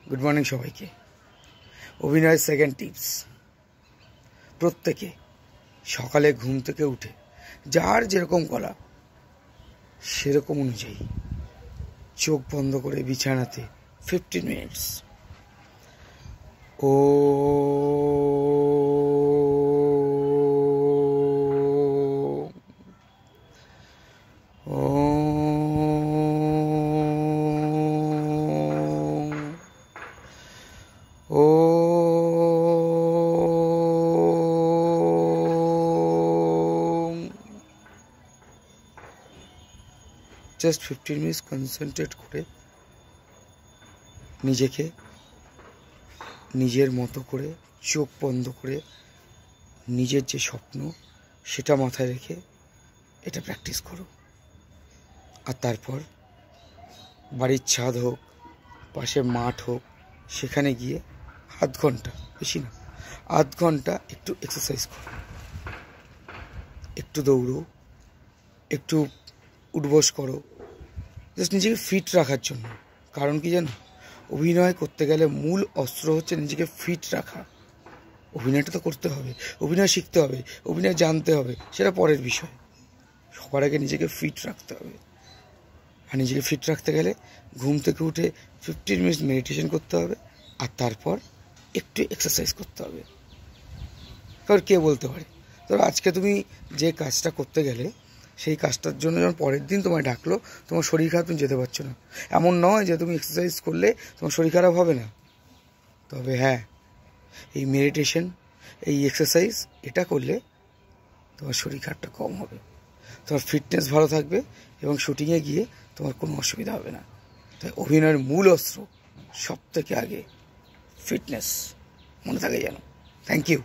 Good morning সবাইকে। অভিনয়ের second tips, প্রত্যেকে সকালে ঘুম থেকে উঠে যার যেরকম গলা সেরকম অনুযায়ী চোখ বন্ধ করে বিছানাতে 15 মিনিটস ও জাস্ট 15 মিনিটস কনসেন্ট্রেট করে নিজেকে নিজের মতো করে চোখ বন্ধ করে নিজের যে স্বপ্ন সেটা মাথায় রেখে এটা প্র্যাকটিস করো। আর তারপর বাড়ির ছাদ হোক, পাশে মাঠ হোক, সেখানে গিয়ে আধ ঘন্টা, বেশি না, আধ ঘন্টা একটু এক্সারসাইজ করো, একটু দৌড়ো, একটু উঠবস করো, জাস্ট নিজেকে ফিট রাখার জন্য। কারণ কি জানো, অভিনয় করতে গেলে মূল অস্ত্র হচ্ছে নিজেকে ফিট রাখা। অভিনয়টা তো করতে হবে, অভিনয় শিখতে হবে, অভিনয় জানতে হবে, সেটা পরের বিষয়। সবার আগে নিজেকে ফিট রাখতে হবে। আর নিজেকে ফিট রাখতে গেলে ঘুম থেকে উঠে 15 মিনিটস মেডিটেশন করতে হবে, আর তারপর একটু এক্সারসাইজ করতে হবে। কারণ কে বলতে পারে, ধরো আজকে তুমি যে কাজটা করতে গেলে সেই কাজটার জন্য যখন পরের দিন তোমায় ডাকলো, তোমার শরীর খারাপ, তুমি যেতে পারছো না। এমন নয় যে তুমি এক্সারসাইজ করলে তোমার শরীর খারাপ হবে না। তবে হ্যাঁ, এই মেডিটেশন, এই এক্সারসাইজ এটা করলে তোমার শরীর খারাপটা কম হবে, তোমার ফিটনেস ভালো থাকবে এবং শুটিংয়ে গিয়ে তোমার কোনো অসুবিধা হবে না। তাই অভিনয়ের মূল অস্ত্র সব থেকে আগে ফিটনেস, মনে থাকে যেন। Thank you.